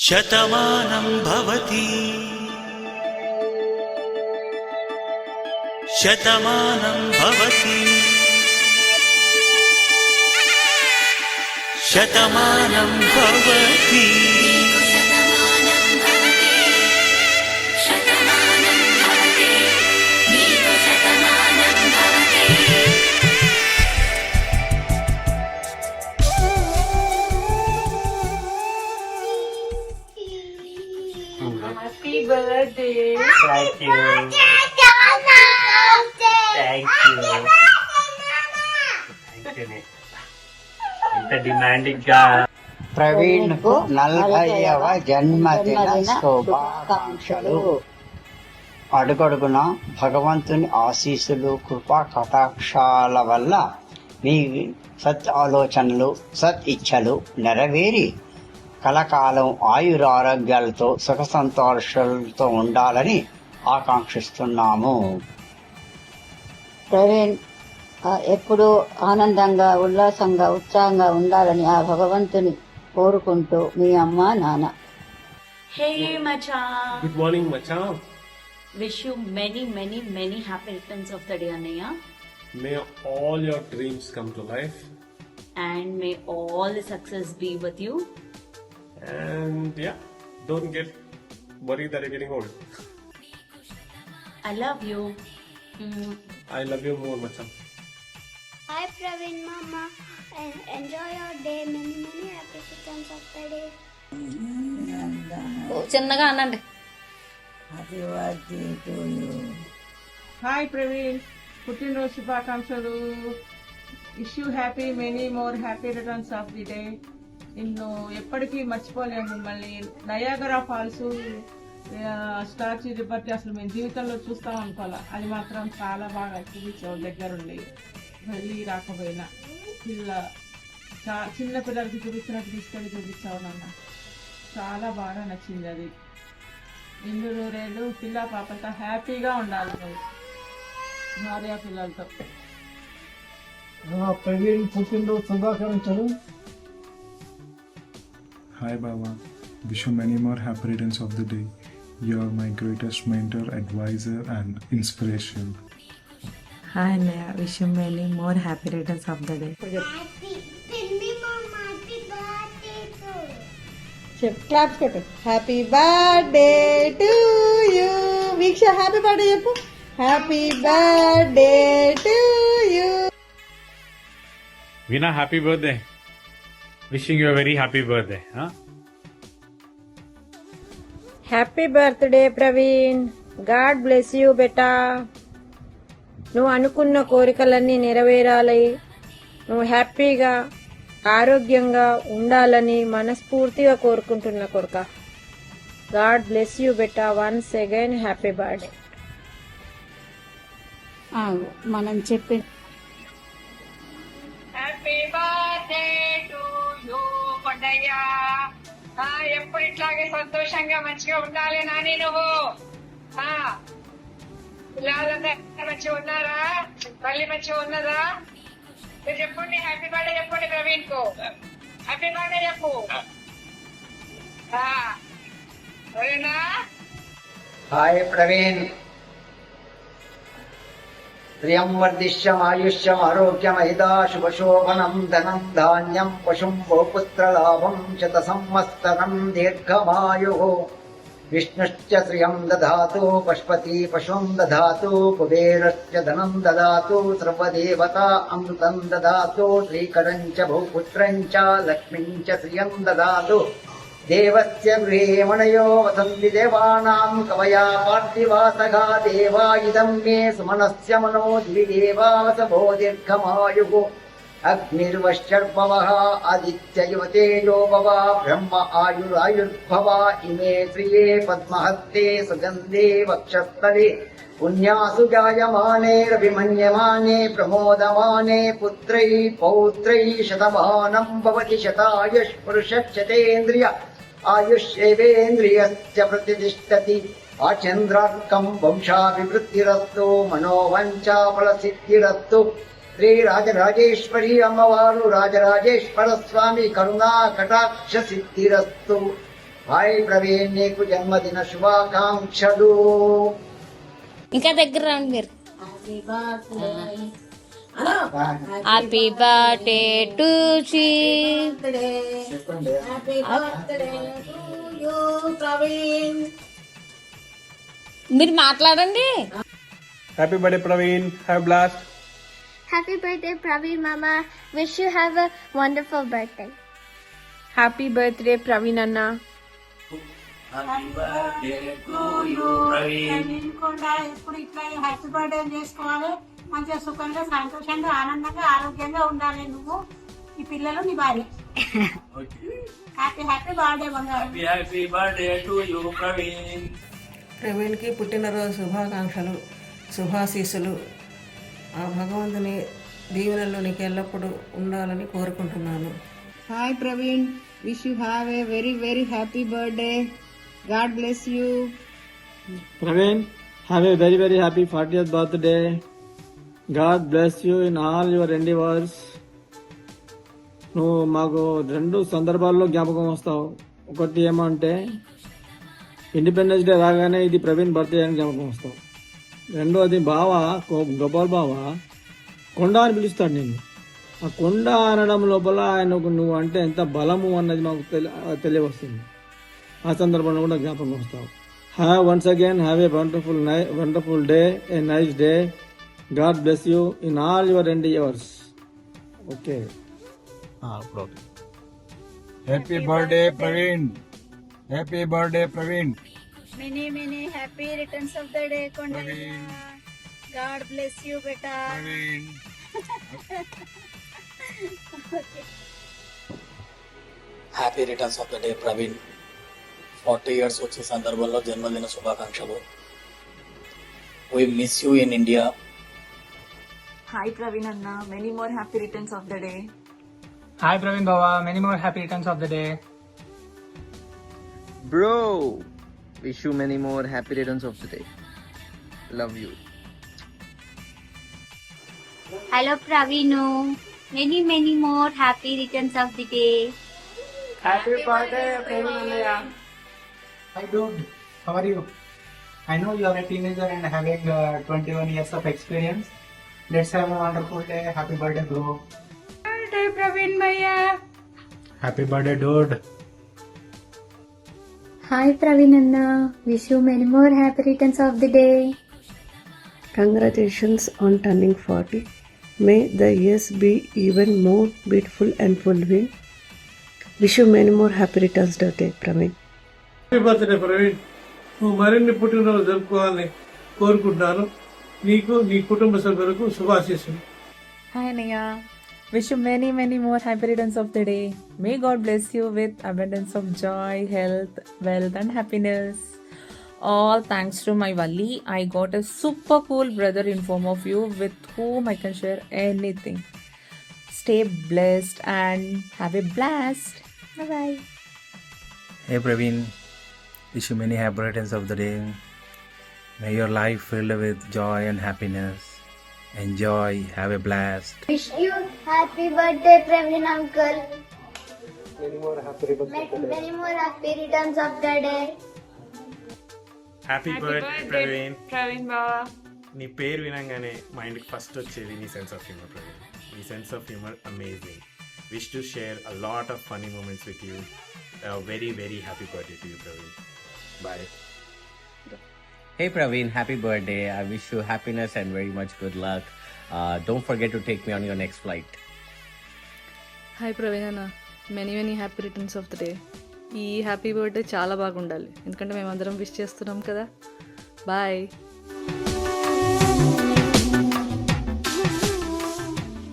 Shatamanam Bhavati Shatamanam Bhavati Shatamanam Bhavati Happy birthday. Thank you. Thank you. ఇంత demanding గా ప్రవీణ్ కు 40వ జన్మదిన శుభాకాంక్షలు. అడుగడుగున భగవంతుని ఆశీస్సులు కృపా కటాక్షాల వల్ల మీ సత్ ఆలోచనలు సత్ ఇచ్ఛలు నెరవేరి కలకాలం ఆయురారోగ్యాలతో సుఖ సంతోషాలతో ఉండాలని ఆకాంక్షిస్తున్నాము. ప్రవీణ్ ఎప్పుడూ ఆనందంగా ఉల్లాసంగా ఉత్సాహంగా ఉండాలని ఆ భగవంతుని కోరుకుంటూ మీ అమ్మ నాన్న. Hey Macha. Good morning, Macha. Wish you many happy returns of the day, Anaya. May all your dreams come to life. And may all the success be with you. And yeah, don't get worried that you're getting old. I love you. I love you more, Macha. Hi Praveen Mama, enjoy your day. Many happy returns of the day. చిన్నగా అనండి. Hi Praveen, పుట్టినరోజు శుభాకాంక్షలు. Wish you happy many more happy returns of the day. నిన్ను ఎప్పటికీ మర్చిపోలేము మిమ్మల్ని. Niagara falls statue Liberty అసలు మేము జీవితంలో చూస్తాం అనుకోవాలా. అది మాత్రం చాలా బాగా చూపించావు దగ్గరుండి, వెళ్ళి రాకపోయినా. చిన్న పిల్లలకి చూపించినట్టు తీసుకెళ్ళి చూపించావు నాన్న. చాలా బాగా నచ్చింది అది. ఇల్లు నూరేళ్ళు పిల్ల పాపంతా హ్యాపీగా ఉండాలి నువ్వు భార్య పిల్లలతో. ప్రవీణ్ పుట్టినరోజు శుభాకాంక్షలు. Hi Baba, wish you many more happy returns of the day. You are my greatest mentor, advisor and inspiration. Hi Naya, wish you many more happy returns of the day. Happy Mama, happy birthday to you. Claps కొట్టు. Happy birthday to you. Veeksha happy birthday చెప్పు. Happy birthday to you. Veena, happy birthday. Wishing you a very happy birthday. Huh? Happy birthday Praveen, God bless you beta. నువ్వు అనుకున్న కోరికలన్నీ నెరవేరాలి, నువ్వు హ్యాపీగా ఆరోగ్యంగా ఉండాలని మనస్ఫూర్తిగా కోరుకుంటున్నా కొడుక. God bless you beta. Once again happy birthday. మనం చెప్పి happy birthday to you Kondaiah. ఎప్పుడు ఇట్లాగే సంతోషంగా మంచిగా ఉండాలి నాని నువ్వు. పిల్లలందరూ మంచిగా ఉన్నారా? తల్లి మంచిగా ఉన్నదా? మీరు చెప్పండి, హ్యాపీ బర్త్డే చెప్పండి ప్రవీణ్ కు. హ్యాపీ బర్త్డే చెప్పు. సరేనా? హాయ్ ప్రవీణ్, ప్రియం వర్ధిష్యం ఆయుష్యం ఆరోగ్యమైదా శుభశోభనం ధనం ధాన్యం పశుం బహుపుత్రలాభం శత సంవత్సరం దీర్ఘమాయు. విష్ణుశ్చ శ్రియం దదాతు పశుపతి పశుం దదాతు కుబేరశ్చ ధనం దదాతు సర్వదేవతా అమృతం దదాతు శ్రీకరం చ బహుపుత్రం చ లక్ష్మీం చ శ్రియం దదాతు. దేవస్య గృహే మణయో వసంతి దేవానాం కవయా పార్థివాసగా దేవా ఇదం మే సుమనస్య మనో దివి దేవావసభో దీర్ఘమాయుః. అగ్నిర్వశ్చర్భవః ఆదిత్య ఇవ తేజో భవ బ్రహ్మ ఆయురాయుర్భవ. ఇమే శ్రియే పద్మహస్తే సుగంధే వక్షస్థలే పుణ్యాసు జాయమానేరభిమన్యమానే ప్రమోదమానే పుత్రై పౌత్రై శతమానం భవతి శతాయుష్ పురుషశతేంద్రియ ఆయుష్యేవేంద్రియశ్చ ప్రతిష్టతి. ఆచంద్రార్కం వంశాభివృద్ధిరస్తు మనోవంచాఫలసిద్ధిరస్తు. శ్రీ రాజరాజేశ్వరి అమ్మవారు రాజరాజేశ్వర స్వామి కరుణా కటాక్ష సిద్ధిరస్తు. హాయ్ ప్రవీణ్, నీకు జన్మదిన శుభాకాంక్షలు. ఇంకా దగ్గర రండి మీరు. హ్యాపీ బర్త్డే టు మీరు మాట్లాడండి. Happy birthday Praveen, have blast. Happy birthday Praveen మామా, wish you have a wonderful birthday. Happy birthday Praveen అన్న. ఇప్పుడు ఇట్లా హ్యాపీ బర్త్డే చేసుకోవాలి, మంచిగా సుఖంగా సంతోషంగా ఆనందంగా ఆరోగ్యంగా ఉండాలి. నువ్వు ఈ పిల్లలు నీ భార్య. హ్యాపీ హ్యాపీ బర్త్డే బంగారం. Happy birthday to you Praveen. ప్రవీణ్కి పుట్టినరోజు శుభాకాంక్షలు, శుభాశీస్సులు. ఆ భగవంతుని దీవెనలో నీకు ఎల్లప్పుడూ ఉండాలని కోరుకుంటున్నాను. Hi Praveen, wish you have a very very happy birthday. God bless you. Praveen, have a very very happy 40th birthday. God bless you in all your endeavours. నువ్వు మాకు 2 సందర్భాల్లో జ్ఞాపకం వస్తావు. ఒకటి ఏమంటే ఇండిపెండెన్స్ డే రాగానే ఇది ప్రవీణ్ బర్త్డే అని జ్ఞాపకం వస్తావు. రెండోది బావ, గోపాల్ బావ కొండ అని పిలుస్తాడు నేను. ఆ కొండ అనడం లోపల ఆయనకు నువ్వు అంటే ఎంత బలము అన్నది మాకు తెలియవస్తుంది. ఆ సందర్భంలో కూడా జ్ఞాపకం వస్తావు. Once again have a wonderful day, a nice day. God bless you in all your endeavours. Okay. Happy birthday, Praveen. Happy birthday, Praveen. Many many happy returns of the day, Kondaiya. God bless you, beta. Praveen. Happy returns of the day Praveen. 40 years వచ్చే సందర్భంలో జన్మదిన శుభాకాంక్షలు. We miss you in India. Hi Praveen Anna, many more happy returns of the day. Hi Praveen Baba, many more happy returns of the day. Bro, wish you many more happy returns of the day. Love you. Hello Pravinu, many many more happy returns of the day. Happy birthday Praveen. Hi dude, how are you? I know you are a teenager and having 21 years of experience. Let's have a wonderful day. Happy birthday bro. Birthday Praveen Bhaiya. Happy birthday, dude. Hi Praveen Anna, wish you many more happy returns of the day. Congratulations on turning 40. May the years be even more beautiful and fulfilling. Wish you many more happy returns of the day, Praveen. Happy birthday Praveen. నువ్వు మరిన్ని పుట్టినరోజు జరుపుకోవాలని కోరుకుంటున్నాను. నీకు నీ కుటుంబ సభ్యులకు శుభాశీస్సులు. Hi Anaya, wish you many many more happy returns of the day. May God bless you with abundance of joy, health, wealth and happiness. All thanks to my Valli, I got a super cool brother in form of you with whom I can share anything. Stay blessed and have a blast. Bye bye. Hey Praveen, wish you many happy returns of the day. May your life filled with joy and happiness. Enjoy, have a blast. Wish you happy birthday Praveen uncle. Many more happy returns of the day. Many more happy returns of the day. Happy birthday Praveen. Praveen Baba. నీ పేరు వినంగానే మైండ్కి first వచ్చేది నీ sense of humour Praveen. నీ sense of humour amazing. Wish to share a lot of funny moments with you. Very very happy birthday to you Praveen. Bye. Hey Praveen, happy birthday. I wish you happiness and very much good luck. Don't forget to take me on your next flight. Hi Praveen అన్న, many many happy returns of the day. ఈ happy birthday చాలా బాగుండాలి, ఎందుకంటే మేమందరం wish చేస్తున్నాం కదా. Bye.